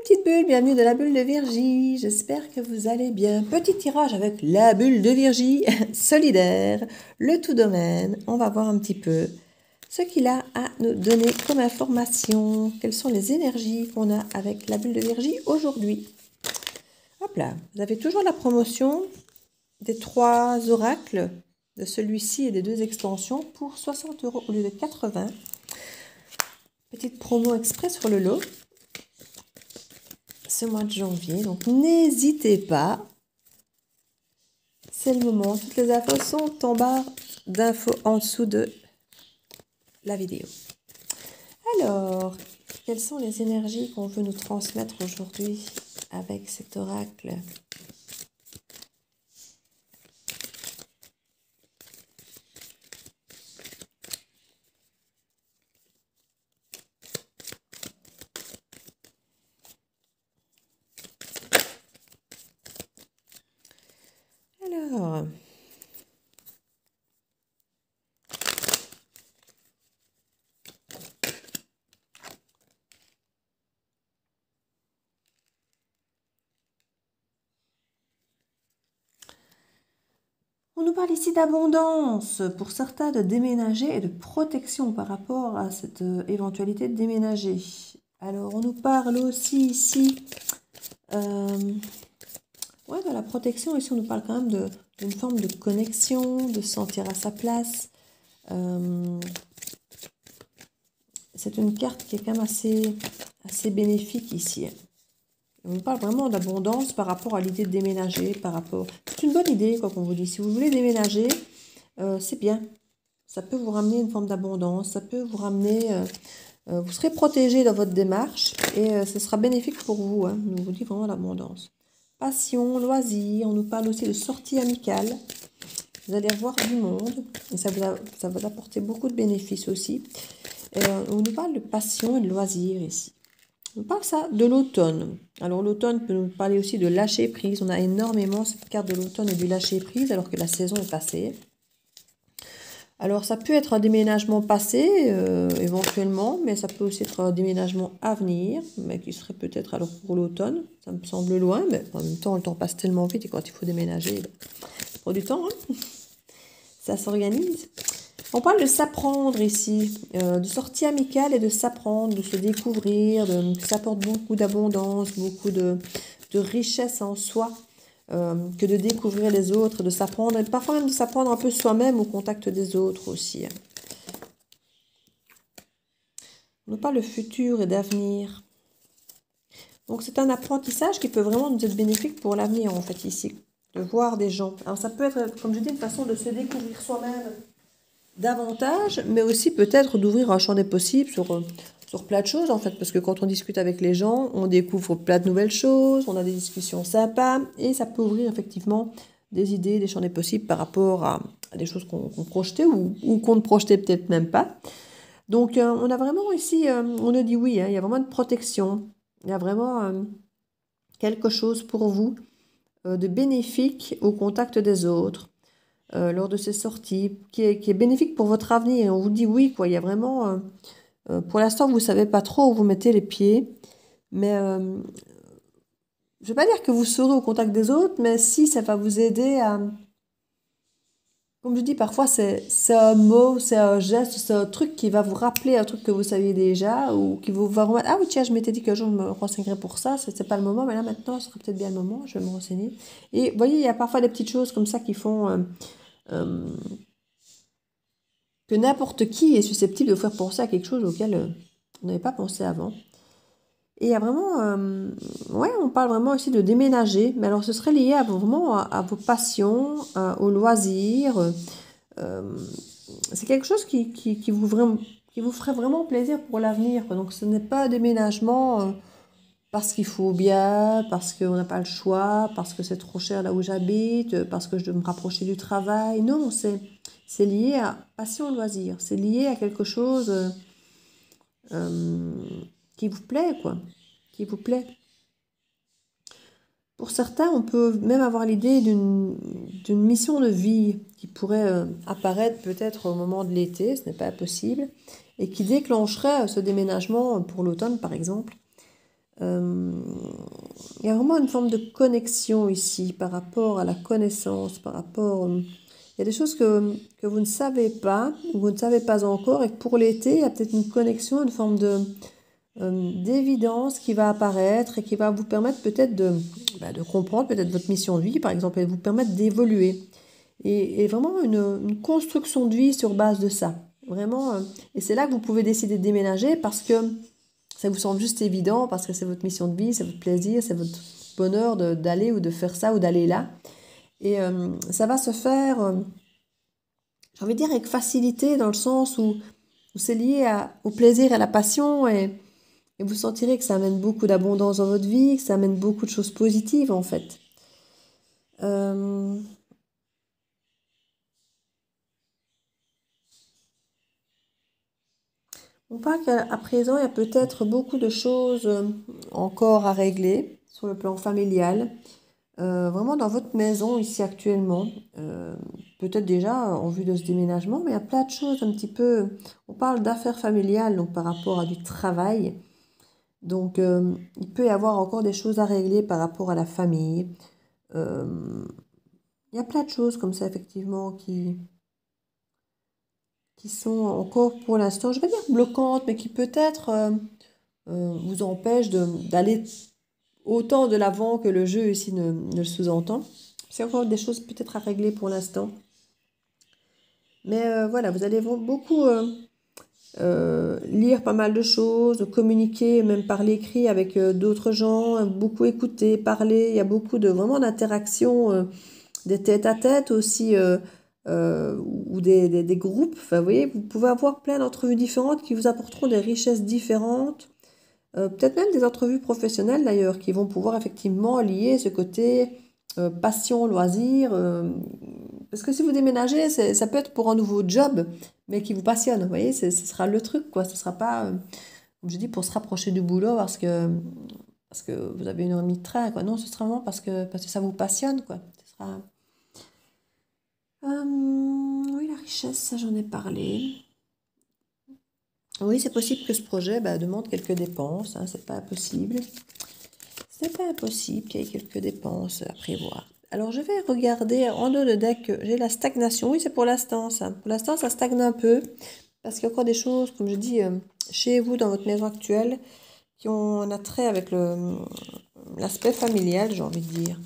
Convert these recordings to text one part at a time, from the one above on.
petites bulles, bienvenue dans la bulle de Virgie, j'espère que vous allez bien. Petit tirage avec la bulle de Virgie, solidaire, le tout domaine. On va voir un petit peu ce qu'il a à nous donner comme information. Quelles sont les énergies qu'on a avec la bulle de Virgie aujourd'hui. Hop là, vous avez toujours la promotion des 3 oracles, de celui-ci et des 2 extensions pour 60 € au lieu de 80. Petite promo exprès sur le lot. Ce mois de janvier, donc n'hésitez pas, c'est le moment, toutes les infos sont en barre d'infos en dessous de la vidéo. Alors, quelles sont les énergies qu'on veut nous transmettre aujourd'hui avec cet oracle ? Alors, on nous parle ici d'abondance, pour certains de déménager et de protection par rapport à cette éventualité de déménager. Alors, on nous parle aussi ici de la protection. Ici, on nous parle quand même d'une forme de connexion, de se sentir à sa place. C'est une carte qui est quand même assez bénéfique ici. On nous parle vraiment d'abondance par rapport à l'idée de déménager, C'est une bonne idée, quoi qu'on vous dit. Si vous voulez déménager, c'est bien. Ça peut vous ramener une forme d'abondance, ça peut vous ramener... vous serez protégé dans votre démarche et ce sera bénéfique pour vous. Hein. On vous dit vraiment l'abondance. Passion, loisirs, on nous parle aussi de sortie amicale. Vous allez revoir du monde et ça va vous apporter beaucoup de bénéfices aussi. On nous parle de passion et de loisirs ici. On parle ça de l'automne. Alors l'automne peut nous parler aussi de lâcher prise. On a énormément cette carte de l'automne et du lâcher prise alors que la saison est passée. Alors ça peut être un déménagement passé éventuellement, mais ça peut aussi être un déménagement à venir, mais qui serait peut-être alors pour l'automne. Ça me semble loin, mais en même temps le temps passe tellement vite et quand il faut déménager, ça prend du temps. Hein. Ça s'organise. On parle de s'apprendre ici, de sortie amicale et de s'apprendre, de se découvrir, ça apporte beaucoup d'abondance, beaucoup de richesse en soi, que de découvrir les autres, de s'apprendre, et parfois même de s'apprendre un peu soi-même au contact des autres aussi. On nous parle de futur et d'avenir. Donc c'est un apprentissage qui peut vraiment nous être bénéfique pour l'avenir en fait ici, de voir des gens. Alors ça peut être, comme je dis, une façon de se découvrir soi-même davantage, mais aussi peut-être d'ouvrir un champ des possibles sur plein de choses en fait, parce que quand on discute avec les gens, on découvre plein de nouvelles choses, on a des discussions sympas, et ça peut ouvrir effectivement des idées, des champs des possibles par rapport à des choses qu'on projetait ou qu'on ne projetait peut-être même pas. Donc on a vraiment ici, on nous dit oui, hein, il y a vraiment une protection, il y a vraiment quelque chose pour vous de bénéfique au contact des autres. Lors de ces sorties, qui est bénéfique pour votre avenir. Et on vous dit oui, quoi. Il y a vraiment... pour l'instant, vous ne savez pas trop où vous mettez les pieds. Mais je ne vais pas dire que vous serez au contact des autres, mais si, ça va vous aider à... Comme je dis, parfois, c'est un mot, c'est un geste, c'est un truc qui va vous rappeler un truc que vous saviez déjà, ou qui vous va remettre... Ah oui, tiens, je m'étais dit qu'un jour, je me renseignerais pour ça. Ce n'est pas le moment, mais là, maintenant, ce serait peut-être bien le moment. Je vais me renseigner. Et vous voyez, il y a parfois des petites choses comme ça qui font... que n'importe qui est susceptible de faire penser à quelque chose auquel on n'avait pas pensé avant. Et il y a vraiment... on parle vraiment aussi de déménager, mais alors ce serait lié vraiment à vos passions, aux loisirs. C'est quelque chose qui vous ferait vraiment plaisir pour l'avenir. Donc ce n'est pas un déménagement parce qu'il faut bien, parce qu'on n'a pas le choix, parce que c'est trop cher là où j'habite, parce que je dois me rapprocher du travail. Non, c'est lié à passion, loisir. C'est lié à quelque chose qui vous plaît, quoi. Qui vous plaît. Pour certains, on peut même avoir l'idée d'une mission de vie qui pourrait apparaître peut-être au moment de l'été, ce n'est pas impossible, et qui déclencherait ce déménagement pour l'automne, par exemple. Il y a vraiment une forme de connexion ici par rapport à la connaissance, par rapport... il y a des choses que vous ne savez pas, ou vous ne savez pas encore, et que pour l'été, il y a peut-être une connexion, une forme d'évidence qui va apparaître et qui va vous permettre peut-être de comprendre peut-être votre mission de vie, par exemple, et vous permettre d'évoluer. Et vraiment une construction de vie sur base de ça. Vraiment, et c'est là que vous pouvez décider de déménager parce que ça vous semble juste évident, parce que c'est votre mission de vie, c'est votre plaisir, c'est votre bonheur d'aller ou de faire ça ou d'aller là. Et ça va se faire, j'ai envie de dire, avec facilité, dans le sens où c'est lié au plaisir et à la passion, et vous sentirez que ça amène beaucoup d'abondance dans votre vie, que ça amène beaucoup de choses positives en fait. On parle qu'à présent, il y a peut-être beaucoup de choses encore à régler sur le plan familial. Vraiment dans votre maison ici actuellement, peut-être déjà en vue de ce déménagement, mais il y a plein de choses un petit peu... On parle d'affaires familiales, donc par rapport à du travail. Donc il peut y avoir encore des choses à régler par rapport à la famille. Il y a plein de choses comme ça, effectivement, qui sont encore pour l'instant, je vais dire bloquantes, mais qui peut-être vous empêchent d'aller autant de l'avant que le jeu ici ne le sous-entend. C'est encore des choses peut-être à régler pour l'instant. Mais voilà, vous allez beaucoup lire pas mal de choses, communiquer même par l'écrit avec d'autres gens, beaucoup écouter, parler. Il y a beaucoup vraiment d'interactions, des tête-à-tête aussi, ou des groupes. Enfin, vous voyez, vous pouvez avoir plein d'entrevues différentes qui vous apporteront des richesses différentes. Peut-être même des entrevues professionnelles d'ailleurs, qui vont pouvoir effectivement lier ce côté passion, loisir. Parce que si vous déménagez, ça peut être pour un nouveau job, mais qui vous passionne. Vous voyez, ce sera le truc, quoi. Ce sera pas, comme je dis, pour se rapprocher du boulot parce que vous avez une heure et demie de train, quoi. Non, ce sera vraiment parce que ça vous passionne, quoi. Ce sera... oui, la richesse, ça j'en ai parlé. Oui, c'est possible que ce projet demande quelques dépenses, hein, c'est pas impossible. C'est pas impossible qu'il y ait quelques dépenses à prévoir. Alors, je vais regarder en dos de deck, j'ai la stagnation. Oui, c'est pour l'instant, ça. Pour l'instant, ça stagne un peu, parce qu'il y a encore des choses, comme je dis, chez vous, dans votre maison actuelle, qui ont un attrait avec l'aspect familial, j'ai envie de dire.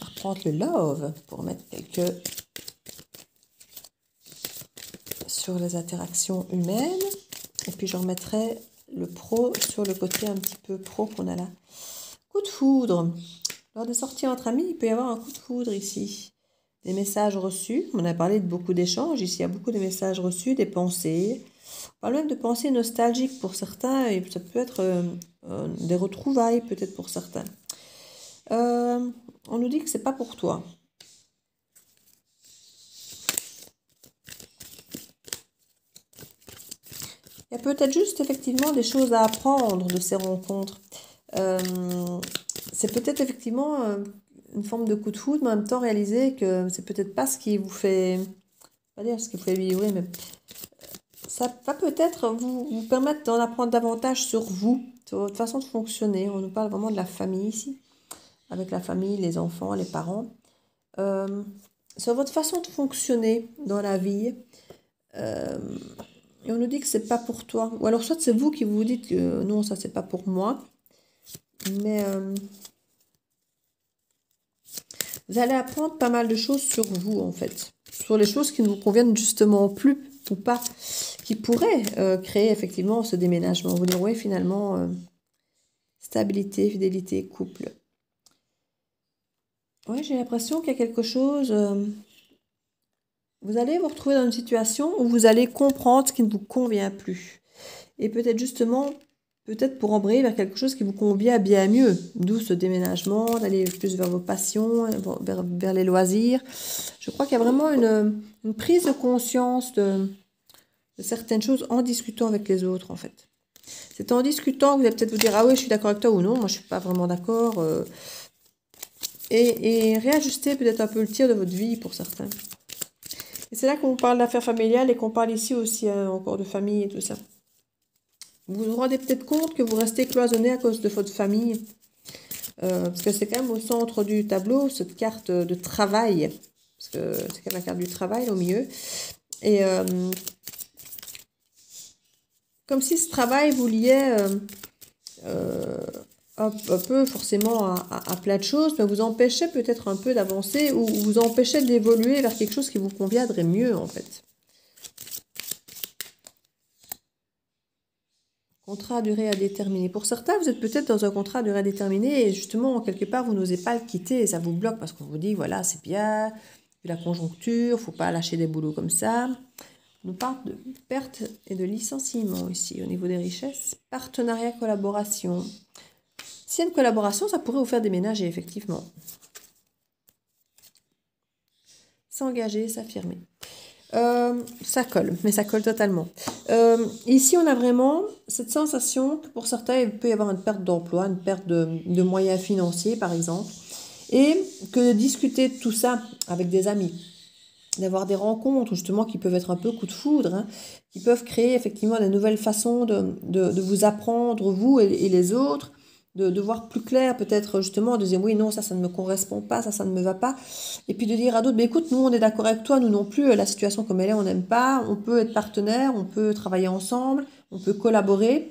On va reprendre le love pour mettre quelques sur les interactions humaines. Et puis je remettrai le pro sur le côté un petit peu pro qu'on a là. Coup de foudre. Lors des sorties entre amis, il peut y avoir un coup de foudre ici. Des messages reçus. On a parlé de beaucoup d'échanges. Ici, il y a beaucoup de messages reçus, des pensées. On parle même de pensées nostalgiques pour certains. Et ça peut être des retrouvailles peut-être pour certains. On nous dit que c'est pas pour toi. Il y a peut-être juste effectivement des choses à apprendre de ces rencontres. C'est peut-être effectivement une forme de coup de foudre, mais en même temps réaliser que c'est peut-être pas ce qui vous fait, pas dire ce qui vous fait vibrer, mais ça va peut-être vous permettre d'en apprendre davantage sur vous, sur votre façon de fonctionner. On nous parle vraiment de la famille ici, avec la famille, les enfants, les parents. Sur votre façon de fonctionner dans la vie. Et on nous dit que c'est pas pour toi. Ou alors soit c'est vous qui vous dites que non, ça c'est pas pour moi. Mais vous allez apprendre pas mal de choses sur vous en fait. Sur les choses qui ne vous conviennent justement plus ou pas. Qui pourraient créer effectivement ce déménagement. Vous direz oui finalement, stabilité, fidélité, couple. Oui, j'ai l'impression qu'il y a quelque chose... vous allez vous retrouver dans une situation où vous allez comprendre ce qui ne vous convient plus. Et peut-être justement, peut-être pour embrayer vers quelque chose qui vous convient bien mieux. D'où ce déménagement, d'aller plus vers vos passions, vers les loisirs. Je crois qu'il y a vraiment une prise de conscience de certaines choses en discutant avec les autres, en fait. C'est en discutant que vous allez peut-être vous dire « Ah oui, je suis d'accord avec toi » ou « Non, moi je ne suis pas vraiment d'accord. » Et réajuster peut-être un peu le tir de votre vie pour certains. Et c'est là qu'on parle d'affaires familiales et qu'on parle ici aussi encore de famille et tout ça. Vous vous rendez peut-être compte que vous restez cloisonné à cause de votre famille. Parce que c'est quand même au centre du tableau, cette carte de travail. Parce que c'est quand même la carte du travail au milieu. Et comme si ce travail vous liait un peu forcément à plein de choses, mais vous empêchait peut-être un peu d'avancer ou vous empêchait d'évoluer vers quelque chose qui vous conviendrait mieux en fait. Contrat à durée à déterminer. Pour certains, vous êtes peut-être dans un contrat à durée à déterminer et justement, quelque part, vous n'osez pas le quitter et ça vous bloque parce qu'on vous dit, voilà, c'est bien, vu la conjoncture, il ne faut pas lâcher des boulots comme ça. On nous parle de perte et de licenciement ici au niveau des richesses. Partenariat, collaboration. S'il y a une collaboration, ça pourrait vous faire déménager, effectivement. S'engager, s'affirmer. Ça colle, mais ça colle totalement. Ici, on a vraiment cette sensation que pour certains, il peut y avoir une perte d'emploi, une perte de moyens financiers, par exemple, et que de discuter de tout ça avec des amis, d'avoir des rencontres, justement, qui peuvent être un peu coup de foudre, hein, qui peuvent créer effectivement de nouvelles façons de vous apprendre, vous et les autres, de voir plus clair, peut-être justement, de dire oui, non, ça ne me correspond pas, ça ne me va pas. Et puis de dire à d'autres, mais écoute, nous, on est d'accord avec toi, nous non plus, la situation comme elle est, on n'aime pas, on peut être partenaire, on peut travailler ensemble, on peut collaborer.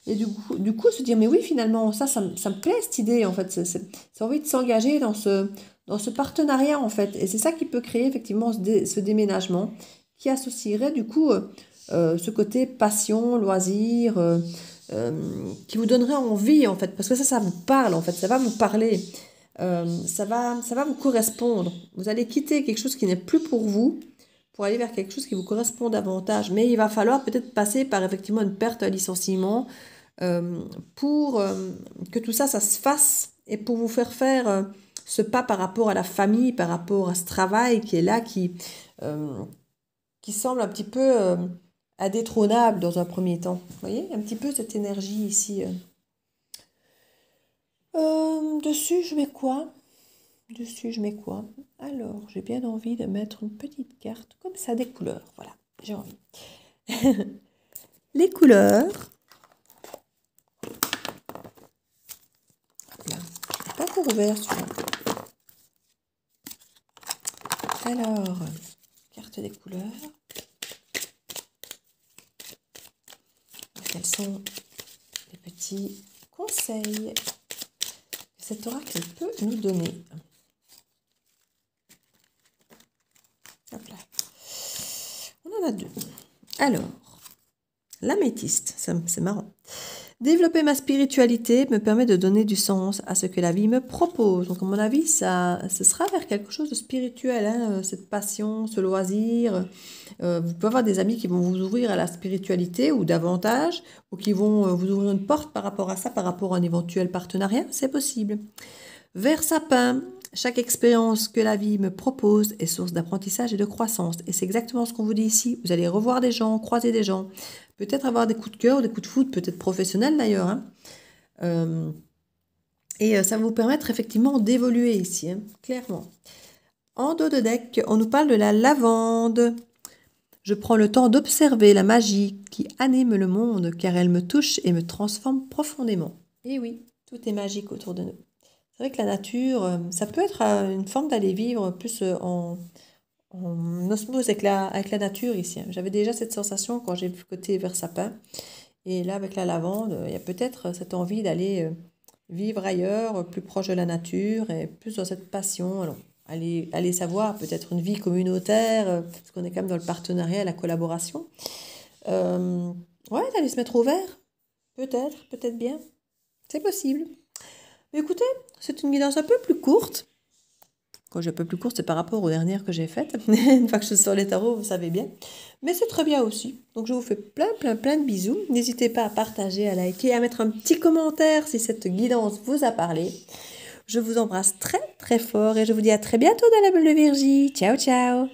Et du coup se dire, mais oui, finalement, ça me plaît, cette idée, en fait. C'est envie de s'engager dans ce partenariat, en fait. Et c'est ça qui peut créer, effectivement, ce déménagement, qui associerait, du coup, ce côté passion, loisir, qui vous donnerait envie, en fait, parce que ça vous parle, en fait, ça va vous parler, ça va vous correspondre. Vous allez quitter quelque chose qui n'est plus pour vous pour aller vers quelque chose qui vous correspond davantage. Mais il va falloir peut-être passer par, effectivement, une perte, un licenciement, pour que tout ça se fasse et pour vous faire ce pas par rapport à la famille, par rapport à ce travail qui est là, qui semble un petit peu indétrônable dans un premier temps. Vous voyez, un petit peu cette énergie ici. Dessus, je mets quoi? Dessus, je mets quoi? Alors, j'ai bien envie de mettre une petite carte comme ça, des couleurs. Voilà, j'ai envie. Les couleurs. Hop là. Je n'ai pas encore ouvert celui-là. Alors, carte des couleurs. Quels sont les petits conseils que cet oracle peut nous donner? Hop là. On en a deux. Alors, l'améthyste, c'est marrant. Développer ma spiritualité me permet de donner du sens à ce que la vie me propose. Donc, à mon avis, ce sera vers quelque chose de spirituel, hein, cette passion, ce loisir. Vous pouvez avoir des amis qui vont vous ouvrir à la spiritualité ou davantage, ou qui vont vous ouvrir une porte par rapport à ça, par rapport à un éventuel partenariat. C'est possible. Vers sapin, chaque expérience que la vie me propose est source d'apprentissage et de croissance. Et c'est exactement ce qu'on vous dit ici. Vous allez revoir des gens, croiser des gens, peut-être avoir des coups de cœur, des coups de foudre, peut-être professionnels d'ailleurs. Hein. Et ça va vous permettre effectivement d'évoluer ici, hein, clairement. En dos de deck, on nous parle de la lavande. Je prends le temps d'observer la magie qui anime le monde car elle me touche et me transforme profondément. Et oui, tout est magique autour de nous. C'est vrai que la nature, ça peut être une forme d'aller vivre plus en osmose avec la nature ici. Hein. J'avais déjà cette sensation quand j'ai vu côté vers sapin. Et là, avec la lavande, il y a peut-être cette envie d'aller vivre ailleurs, plus proche de la nature et plus dans cette passion. Alors, aller savoir, peut-être une vie communautaire, parce qu'on est quand même dans le partenariat, la collaboration. Ouais, d'aller se mettre au vert. Peut-être bien. C'est possible. Mais écoutez, c'est une guidance un peu plus courte. Quand j'ai un peu plus courte, c'est par rapport aux dernières que j'ai faites. Une fois que je suis sur les tarots, vous savez bien. Mais c'est très bien aussi. Donc je vous fais plein de bisous. N'hésitez pas à partager, à liker, à mettre un petit commentaire si cette guidance vous a parlé. Je vous embrasse très fort et je vous dis à très bientôt dans la bulle de Virgie. Ciao, ciao!